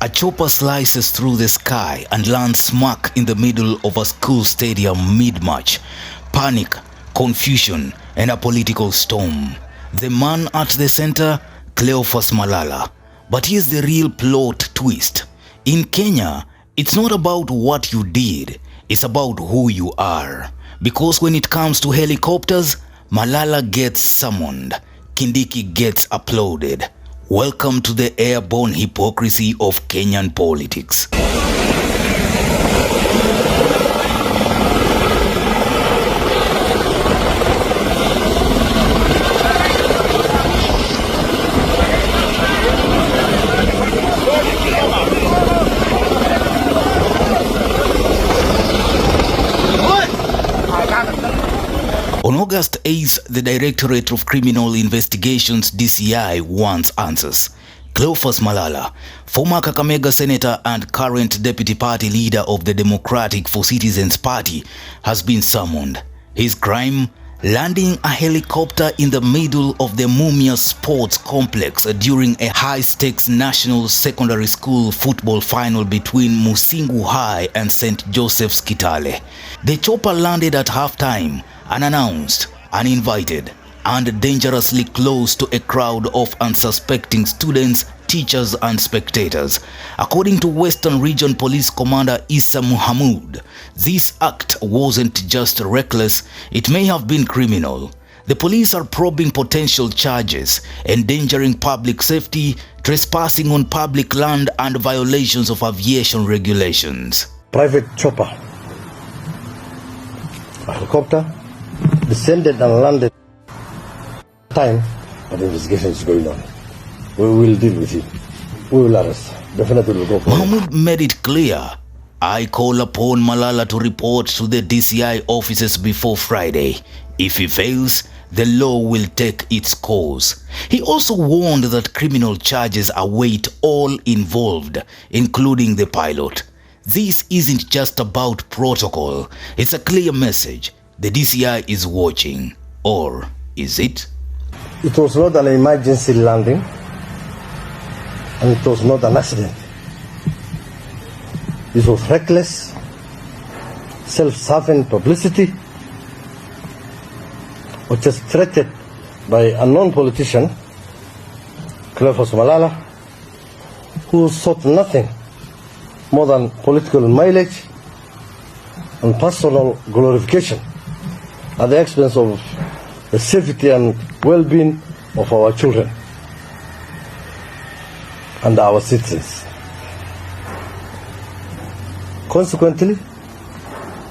A chopper slices through the sky and lands smack in the middle of a school stadium mid-match. Panic, confusion, and a political storm. The man at the center, Cleophas Malala. But here's the real plot twist. In Kenya, it's not about what you did, it's about who you are. Because when it comes to helicopters, Malala gets summoned, Kindiki gets applauded. Welcome to the airborne hypocrisy of Kenyan politics. On August 8th, the Directorate of Criminal Investigations DCI wants answers. Cleophas Malala, former Kakamega senator and current deputy party leader of the Democratic for Citizens Party, has been summoned. His crime? Landing a helicopter in the middle of the Mumias Sports Complex during a high-stakes national secondary school football final between Musingu High and St. Joseph's Kitale. The chopper landed at halftime, unannounced, uninvited, and dangerously close to a crowd of unsuspecting students, teachers, and spectators. According to Western Region Police Commander Issa Muhammad, this act wasn't just reckless, it may have been criminal. The police are probing potential charges, endangering public safety, trespassing on public land, and violations of aviation regulations. Private chopper, a helicopter, descended and landed. Time, but the investigation is going on. We will deal with it. We will arrest. Definitely will go for Mahmoud made it clear. I call upon Malala to report to the DCI offices before Friday. If he fails, the law will take its course. He also warned that criminal charges await all involved, including the pilot. This isn't just about protocol. It's a clear message. The DCI is watching. Or is it? It was not an emergency landing, and it was not an accident. This was reckless, self-serving publicity, orchestrated by a unknown politician, Cleophas Malala, who sought nothing more than political mileage and personal glorification at the expense of the safety and well-being of our children and our citizens. Consequently,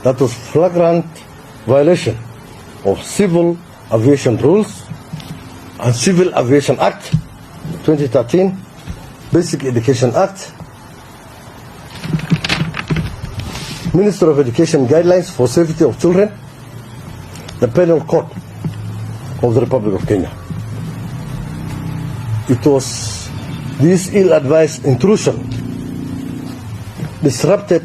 that was flagrant violation of Civil Aviation Rules and Civil Aviation Act 2013, Basic Education Act, Minister of Education Guidelines for Safety of Children, the Penal Code of the Republic of Kenya. It was this ill-advised intrusion disrupted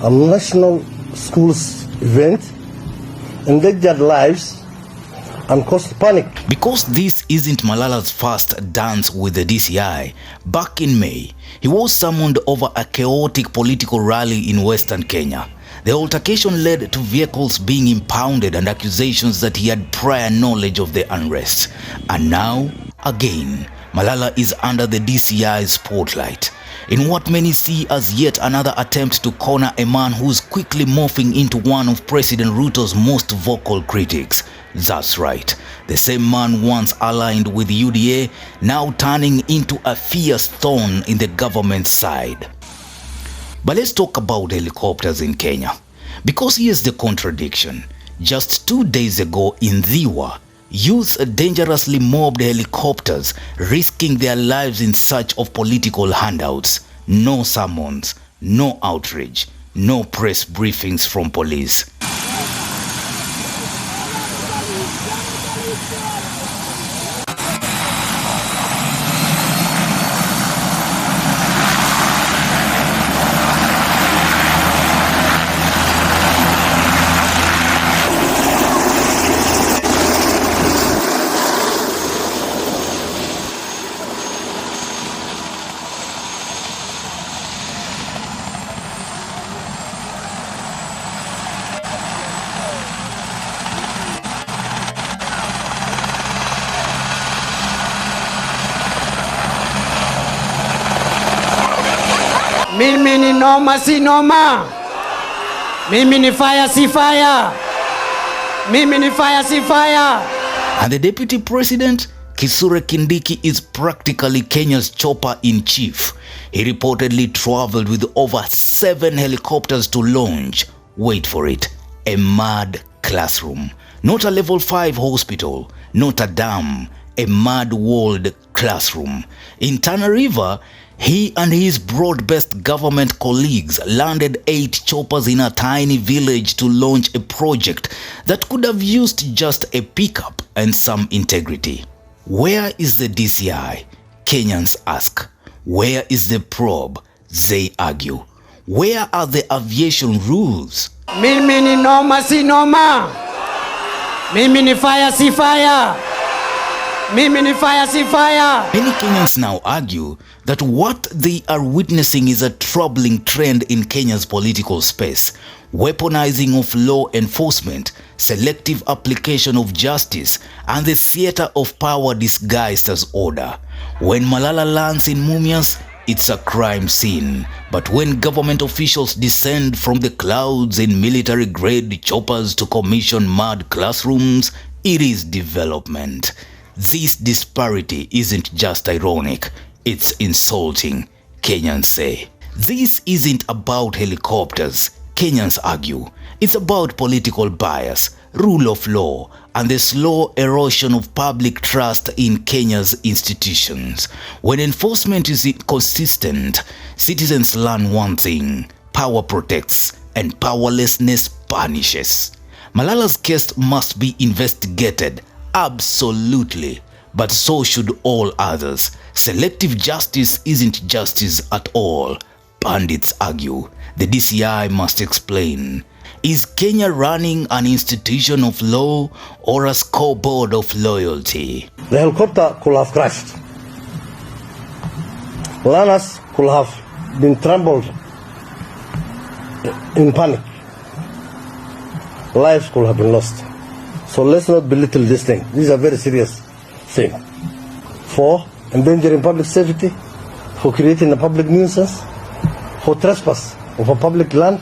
a national schools event, endangered lives, and caused panic. Because this isn't Malala's first dance with the DCI, back in May, he was summoned over a chaotic political rally in Western Kenya. The altercation led to vehicles being impounded and accusations that he had prior knowledge of the unrest. And now, again, Malala is under the DCI's spotlight, in what many see as yet another attempt to corner a man who's quickly morphing into one of President Ruto's most vocal critics. That's right, the same man once aligned with UDA, now turning into a fierce thorn in the government's side. But let's talk about helicopters in Kenya, because here's the contradiction. Just 2 days ago in Dhiwa, youths dangerously mobbed helicopters, risking their lives in search of political handouts. No summons, no outrage, no press briefings from police. Mimi ni noma si noma. Mimi ni fire si fire. Mimi ni fire si fire. And the Deputy President Kithure Kindiki is practically Kenya's chopper-in-chief. He reportedly traveled with over 7 helicopters to launch, wait for it, a mad classroom. Not a level 5 hospital, not a dam, a mad walled classroom. In Tana River, he and his broad-based government colleagues landed 8 choppers in a tiny village to launch a project that could have used just a pickup and some integrity. Where is the DCI? Kenyans ask. Where is the probe? They argue. Where are the aviation rules? Mimi ni noma si noma. Mimi ni fire si fire. Mimi ni fire si fire. Many Kenyans now argue that what they are witnessing is a troubling trend in Kenya's political space. Weaponizing of law enforcement, selective application of justice, and the theater of power disguised as order. When Malala lands in Mumias, it's a crime scene. But when government officials descend from the clouds in military-grade choppers to commission mad classrooms, it is development. This disparity isn't just ironic, it's insulting, Kenyans say. This isn't about helicopters, Kenyans argue. It's about political bias, rule of law, and the slow erosion of public trust in Kenya's institutions. When enforcement is inconsistent, citizens learn one thing: power protects and powerlessness punishes. Malala's case must be investigated, absolutely, but so should all others. Selective justice isn't justice at all, pundits argue. The DCI must explain. Is Kenya running an institution of law or a scoreboard of loyalty? The helicopter could have crashed. Learners could have been trampled in panic. Lives could have been lost. So let's not belittle this thing. This is a very serious thing. For endangering public safety, for creating a public nuisance, for trespass of a public land,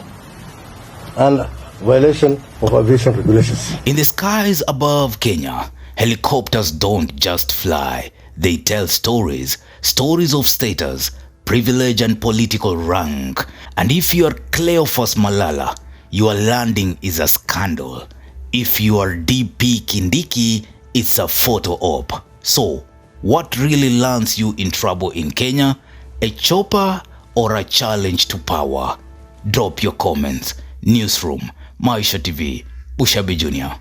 and violation of aviation regulations. In the skies above Kenya, helicopters don't just fly. They tell stories, stories of status, privilege and political rank. And if you are Cleophas Malala, your landing is a scandal. If you are DP Kindiki, it's a photo op. So, what really lands you in trouble in Kenya? A chopper or a challenge to power? Drop your comments. Newsroom, Maisha TV, Bushabi Jr.